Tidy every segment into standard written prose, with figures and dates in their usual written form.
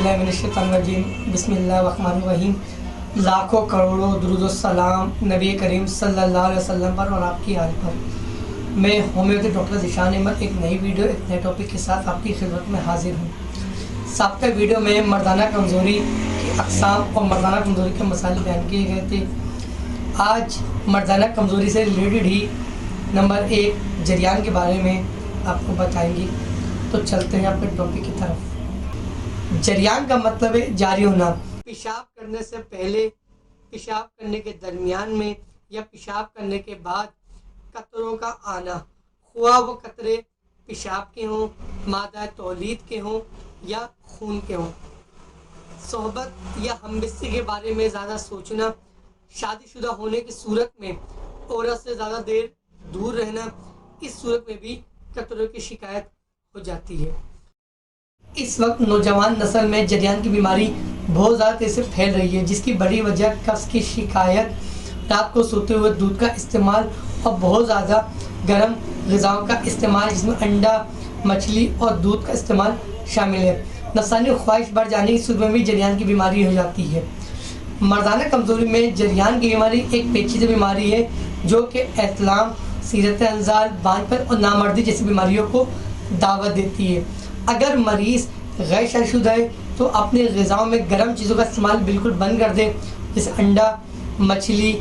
बिल्लाहि मिनश्शैतानिर्रजीम बिस्मिल्लाहिर्रहमानिर्रहीम। लाखों करोड़ों दुरूद व सलाम नबी करीम सल्लल्लाहु अलैहि वसल्लम पर और आपकी आल पर। मैं होम्योपैथी डॉक्टर ज़ीशान अहमद एक नई वीडियो एक नए टॉपिक के साथ आपकी खिदमत में हाजिर हूँ। साबिक़ा वीडियो में मर्दाना कमज़ोरी की अक़साम और मर्दाना कमज़ोरी के मसाइल बयान किए गए थे। आज मर्दाना कमज़ोरी से रिलेटेड ही नंबर 1 जरियान के बारे में आपको बताएंगे। तो चलते हैं अपने टॉपिक की तरफ। जरियान का मतलब है जारी होना। पेशाब करने से पहले, पेशाब करने के दरमियान में या पेशाब करने के बाद कतरों का आना, हुआ वो कतरे पेशाब के हों, मादा तौलीद के हों या खून के हों। सोहबत या हमबिस्ती के बारे में ज़्यादा सोचना, शादीशुदा होने की सूरत में औरत से ज़्यादा देर दूर रहना, इस सूरत में भी कतरों की शिकायत हो जाती है। इस वक्त नौजवान नस्ल में जरियान की बीमारी बहुत ज़्यादा तेज़ी से फैल रही है, जिसकी बड़ी वजह कब्ज़ की शिकायत, रात को सोते हुए दूध का इस्तेमाल और बहुत ज़्यादा गर्म ग़िज़ाओं का इस्तेमाल, जिसमें अंडा, मछली और दूध का इस्तेमाल शामिल है। नफसानी ख्वाहिश बढ़ जाने की सूरत में भी जरियान की बीमारी हो जाती है। मर्दाना कमज़ोरी में जरियान की बीमारी एक पेचीदा बीमारी है जो कि एहतलाम, सीरत अंजाल, बांझपन और नामर्दी जैसी बीमारियों को दावत देती है। अगर मरीज़ गैर शादीशुदा है तो अपने ग़िज़ाओं में गर्म चीज़ों का इस्तेमाल बिल्कुल बंद कर दे, जैसे अंडा, मछली,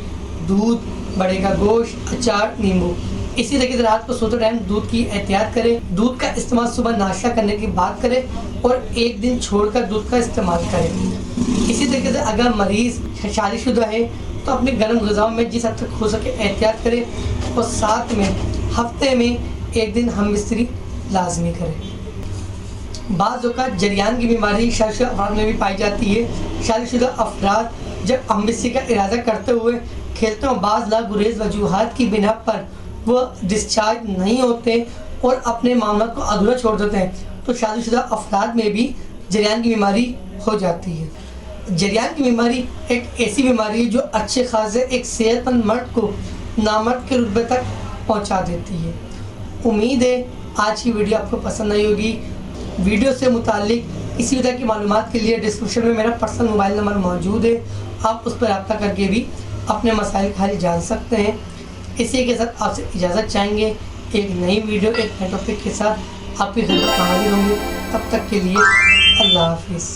दूध, बड़े का गोश्त, अचार, नींबू। इसी तरीके से रात को सोते टाइम दूध की एहतियात करें। दूध का इस्तेमाल सुबह नाश्ता करने के बाद करें और एक दिन छोड़कर दूध का इस्तेमाल करें। इसी तरीके से अगर मरीज़ शादीशुदा है तो अपने गर्म ग़िज़ाओं में जिस हद तक हो सके एहतियात करें और साथ में हफ्ते में एक दिन हमबिस्तरी लाजमी करें। बाज़ औक़ात जरियान की बीमारी शादीशुदा अफराद में भी पाई जाती है। शादीशुदा अफराद जब हमबिस्तरी का इरादा करते हुए खेलते हैं, बाज़ ला गुरेज़ वजूहात की बिना पर वो डिस्चार्ज नहीं होते और अपने मामला को अधूरा छोड़ देते हैं, तो शादीशुदा अफराद में भी जरियान की बीमारी हो जाती है। जरियान की बीमारी एक ऐसी बीमारी है जो अच्छे खासे एक सेहतमंद मर्द को नामर्द के रुतबे तक पहुंचा देती है। उम्मीद है आज की वीडियो आपको पसंद आई होगी। वीडियो से मुताल्लिक इसी तरह की मालूमात के लिए डिस्क्रिप्शन में मेरा पर्सनल मोबाइल नंबर मौजूद है, आप उस पर रब्ता करके भी अपने मसाइल का हल जान सकते हैं। इसी के साथ आपसे इजाज़त चाहेंगे। एक नई वीडियो एक नए टॉपिक के साथ आपकी खिदमत में हाजिर होंगे। तब तक के लिए अल्लाह हाफिज़।